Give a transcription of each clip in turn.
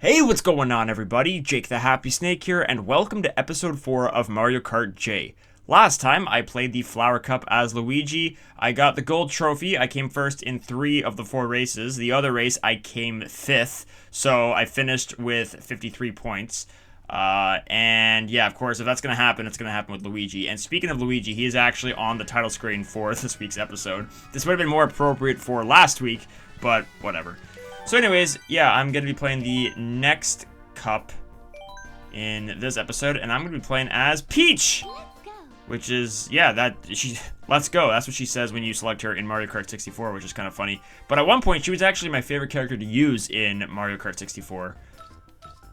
Hey, what's going on, everybody? Jake the Happy Snake here, and welcome to episode 4 of Mario Kart J. Last time, I played the Flower Cup as Luigi. I got the gold trophy. I came first in 3 of the 4 races. The other race, I came 5th, so I finished with 53 points. And yeah, of course, if that's going to happen, it's going to happen with Luigi. And speaking of Luigi, he is actually on the title screen for this week's episode. This would have been more appropriate for last week, but whatever. So anyways, yeah, I'm going to be playing the next cup in this episode, and I'm going to be playing as Peach! Which is, yeah, let's go. That's what she says when you select her in Mario Kart 64, which is kind of funny. But at one point, she was actually my favorite character to use in Mario Kart 64.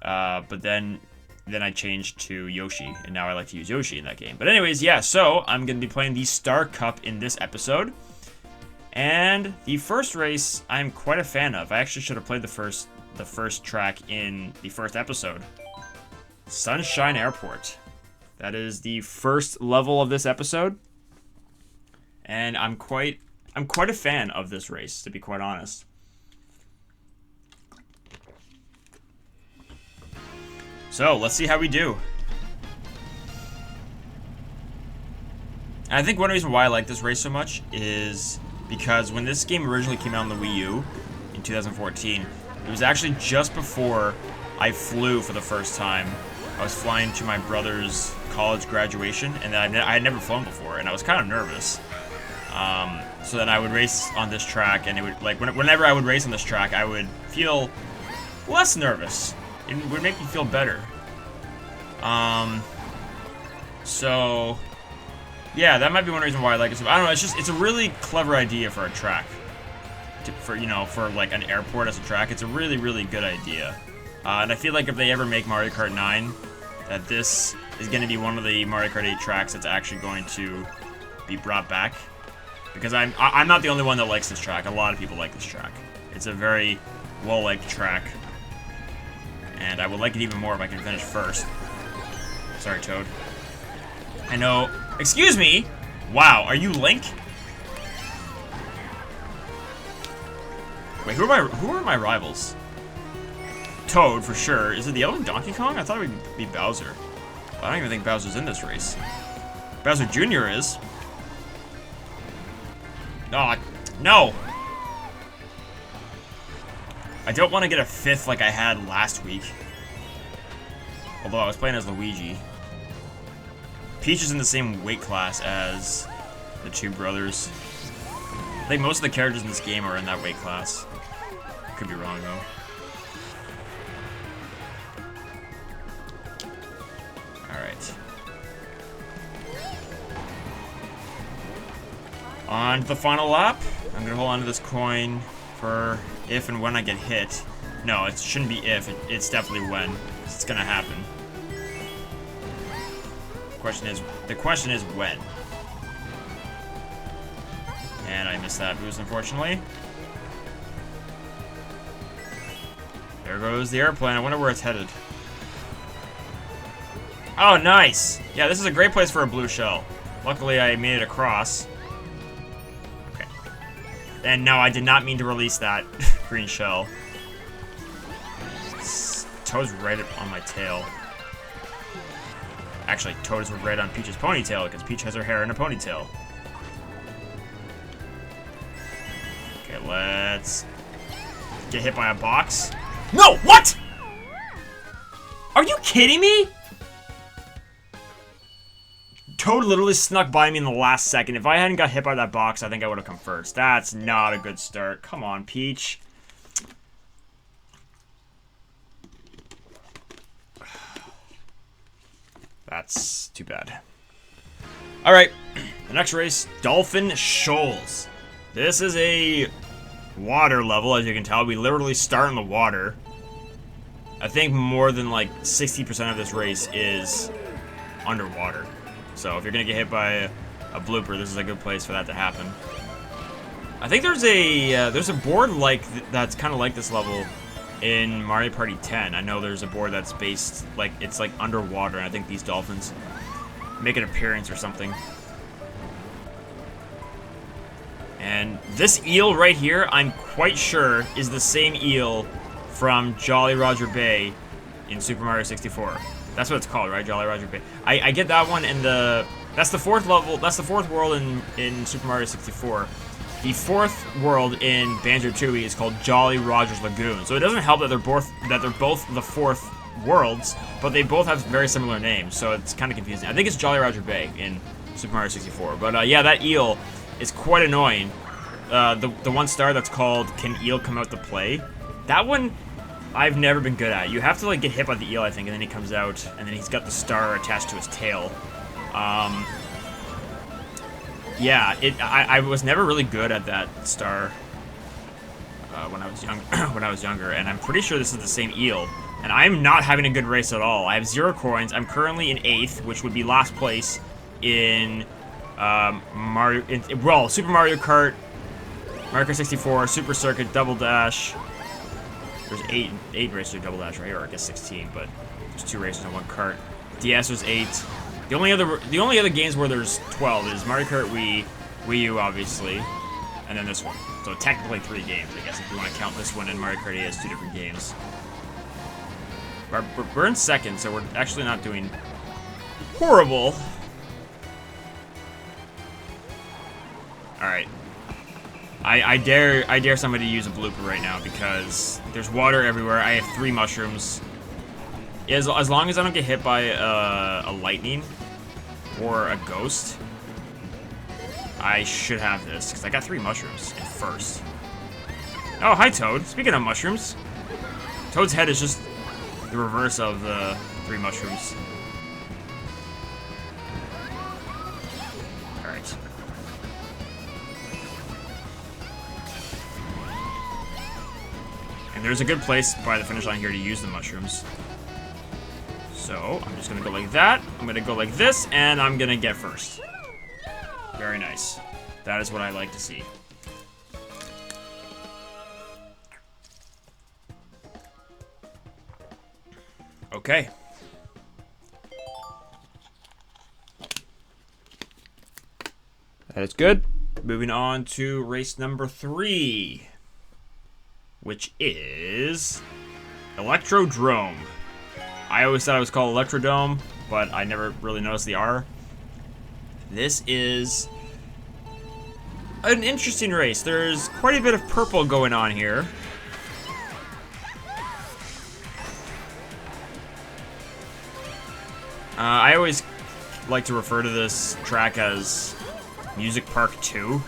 But then I changed to Yoshi, and now I like to use Yoshi in that game. But anyways, yeah, so I'm going to be playing the Star Cup in this episode. And the first race, I'm quite a fan of. I actually should have played the first track in the first episode. Sunshine Airport. That is the first level of this episode. And I'm quite a fan of this race, to be quite honest. So, let's see how we do. And I think one reason why I like this race so much is because when this game originally came out on the Wii U in 2014, it was actually just before I flew for the first time. I was flying to my brother's college graduation, and I had never flown before, and I was kind of nervous. So then I would race on this track, and it would, like, whenever I would race on this track, I would feel less nervous. It would make me feel better. So yeah, that might be one reason why I like it. So I don't know. It's a really clever idea for a track, for like an airport as a track. It's a really, really good idea. And I feel like if they ever make Mario Kart 9, that this is going to be one of the Mario Kart 8 tracks that's actually going to be brought back. Because I'm not the only one that likes this track. A lot of people like this track. It's a very well-liked track. And I would like it even more if I can finish first. Sorry, Toad. I know. Excuse me? Wow, are you Link? Wait, who are my rivals? Toad, for sure. Is it the other Donkey Kong? I thought it would be Bowser. Well, I don't even think Bowser's in this race. Bowser Jr. is. Oh, no! I don't want to get a 5th like I had last week. Although I was playing as Luigi. Peach is in the same weight class as the two brothers. I think most of the characters in this game are in that weight class. Could be wrong, though. Alright. On to the final lap. I'm going to hold on to this coin for if and when I get hit. No, it shouldn't be if. It's definitely when. It's going to happen. The question is when. And I missed that boost, unfortunately. There goes the airplane. I wonder where it's headed. Oh, nice! Yeah, this is a great place for a blue shell. Luckily, I made it across. Okay. And no, I did not mean to release that green shell. Toad's right on my tail. Actually, Toad is right on Peach's ponytail, because Peach has her hair in a ponytail. Okay, let's get hit by a box. No! What?! Are you kidding me?! Toad literally snuck by me in the last second. If I hadn't got hit by that box, I think I would have come first. That's not a good start. Come on, Peach. That's too bad. Alright, the next race, Dolphin Shoals. This is a water level, as you can tell. We literally start in the water. I think more than like 60% of this race is underwater. So if you're going to get hit by a blooper, this is a good place for that to happen. I think there's a board that's kind of like this level in Mario Party 10. I know there's a board that's based, like, it's like underwater, and I think these dolphins make an appearance or something. And this eel right here, I'm quite sure, is the same eel from Jolly Roger Bay in Super Mario 64. That's what it's called, right? Jolly Roger Bay. I get that one in the... That's the fourth level. That's the fourth world in Super Mario 64. The fourth world in Banjo-Tooie is called Jolly Roger's Lagoon. So it doesn't help that they're both the fourth worlds, but they both have very similar names. So it's kind of confusing. I think it's Jolly Roger Bay in Super Mario 64. But yeah, that eel is quite annoying. The one star that's called "Can Eel Come Out to Play?" That one I've never been good at. You have to like get hit by the eel, I think, and then he comes out, and then he's got the star attached to his tail. Yeah, I was never really good at that star when I was younger, and I'm pretty sure this is the same eel. And I'm not having a good race at all. I have 0 coins. I'm currently in 8th, which would be last place in Super Mario Kart, Mario Kart 64, Super Circuit, Double Dash. There's 8 races of Double Dash, right? Or I guess 16, but there's 2 races on one kart. DS there's 8. The only other games where there's 12 is Mario Kart Wii U, obviously, and then this one. So technically 3 games, I guess, if you want to count this one and Mario Kart 8 as 2 different games. We're in 2nd, so we're actually not doing horrible. All right. I dare somebody to use a blooper right now because there's water everywhere. I have 3 mushrooms. As long as I don't get hit by a lightning or a ghost, I should have this because I got 3 mushrooms in first. Oh, hi Toad. Speaking of mushrooms, Toad's head is just the reverse of the 3 mushrooms. All right. And there's a good place by the finish line here to use the mushrooms. So, I'm just gonna go like that, I'm gonna go like this, and I'm gonna get first. Very nice. That is what I like to see. Okay. That is good. Moving on to race number 3, which is Electrodrome. I always thought it was called Electrodome, but I never really noticed the R. This is an interesting race. There's quite a bit of purple going on here. I always like to refer to this track as Music Park 2.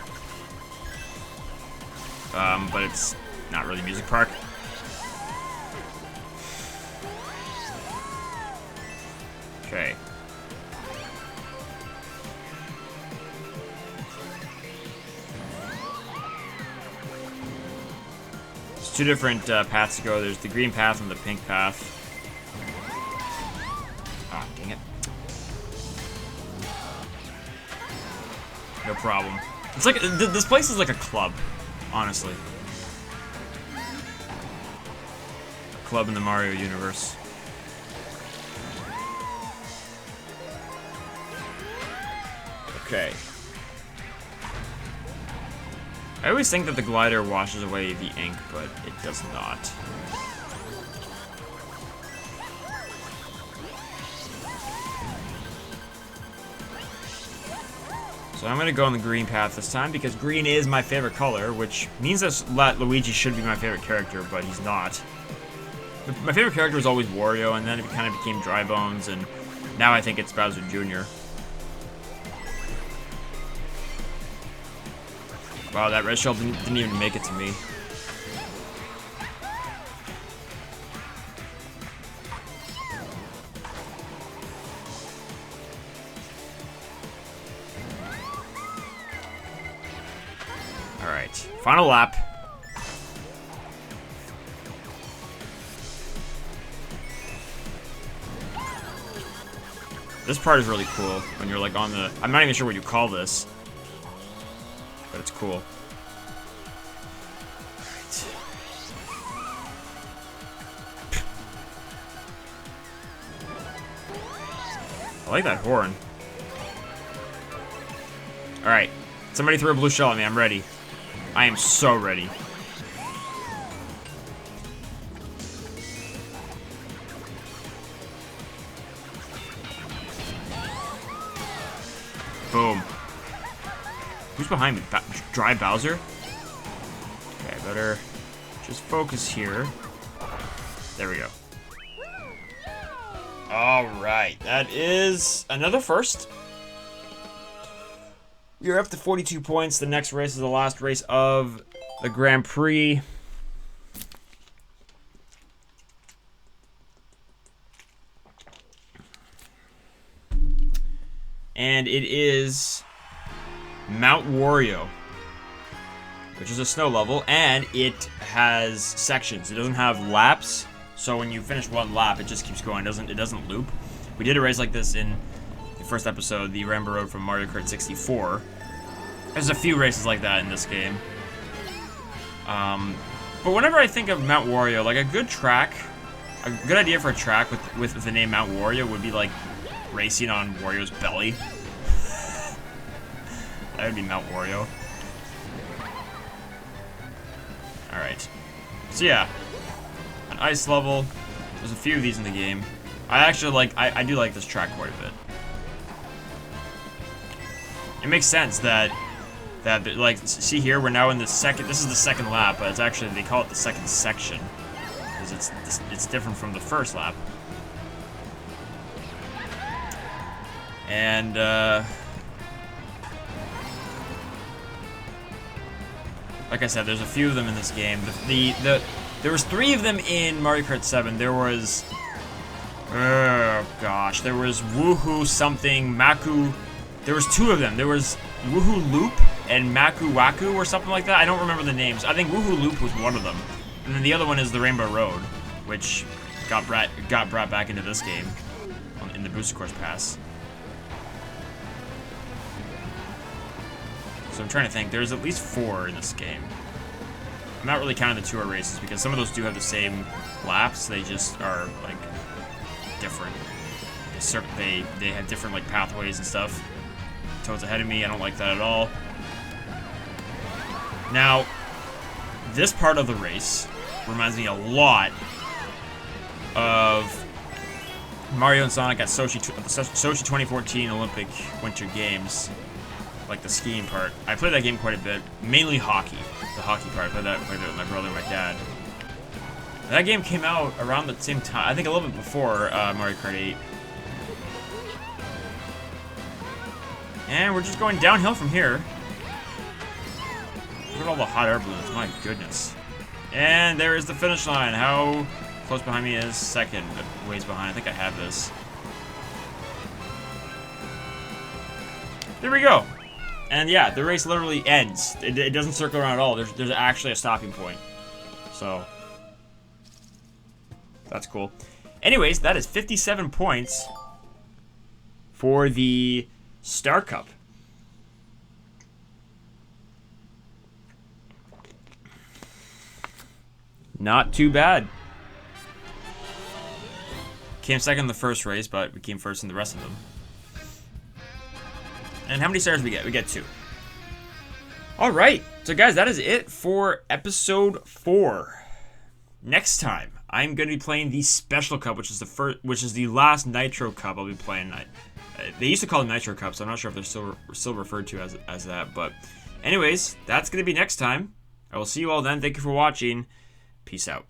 But it's not really Music Park. Okay. There's 2 different paths to go. There's the green path and the pink path. Ah, dang it. No problem. It's like, this place is like a club, honestly. A club in the Mario universe. Okay. I always think that the glider washes away the ink, but it does not. So I'm gonna go on the green path this time because green is my favorite color, which means that Luigi should be my favorite character, but he's not. My favorite character was always Wario, and then it kind of became Dry Bones, and now I think it's Bowser Jr. Wow, that red shell didn't even make it to me. Alright, final lap. This part is really cool when you're like on the... I'm not even sure what you call this. But it's cool. Alright. I like that horn. Alright. Somebody threw a blue shell at me. I'm ready. I am so ready. Who's behind me? Dry Bowser? Okay, I better just focus here. There we go. Alright, that is another first. You're up to 42 points. The next race is the last race of the Grand Prix. And it is Mount Wario, which is a snow level, and it has sections. It doesn't have laps, so when you finish one lap, it just keeps going. It doesn't loop. We did a race like this in the first episode, the Rainbow Road from Mario Kart 64. There's a few races like that in this game. But whenever I think of Mount Wario, like a good idea for a track with the name Mount Wario would be like racing on Wario's belly. That would be Mount Wario. Alright. So yeah. An ice level. There's a few of these in the game. I do like this track quite a bit. It makes sense that like, see here, we're now in the second, this is the second lap, but it's actually, they call it the second section. Because it's different from the first lap. And, like I said, there's a few of them in this game. There was 3 of them in Mario Kart 7. There was, oh gosh, there was Woohoo something, Maku. There was 2 of them. There was Woohoo Loop and Maku Waku or something like that. I don't remember the names. I think Woohoo Loop was one of them. And then the other one is the Rainbow Road, which got brought back into this game in the Booster Course Pass. So I'm trying to think. There's at least 4 in this game. I'm not really counting the tour races because some of those do have the same laps. They just are like different. They have different like pathways and stuff. Toad's ahead of me. I don't like that at all. Now, this part of the race reminds me a lot of Mario and Sonic at Sochi 2014 Olympic Winter Games. Like the skiing part. I played that game quite a bit. Mainly hockey. The hockey part. I played that quite a bit with my brother and my dad. That game came out around the same time. I think a little bit before Mario Kart 8. And we're just going downhill from here. Look at all the hot air balloons. My goodness. And there is the finish line. How close behind me is second? A ways behind. I think I have this. There we go. And yeah, the race literally ends. It doesn't circle around at all. There's actually a stopping point. So, that's cool. Anyways, that is 57 points for the Star Cup. Not too bad. Came second in the first race, but we came first in the rest of them. And how many stars we get? We get 2. Alright, so guys, that is it for episode 4. Next time, I'm going to be playing the Special Cup, which is the last Nitro Cup I'll be playing. They used to call them Nitro Cups, so I'm not sure if they're still referred to as that. But anyways, that's going to be next time. I will see you all then. Thank you for watching. Peace out.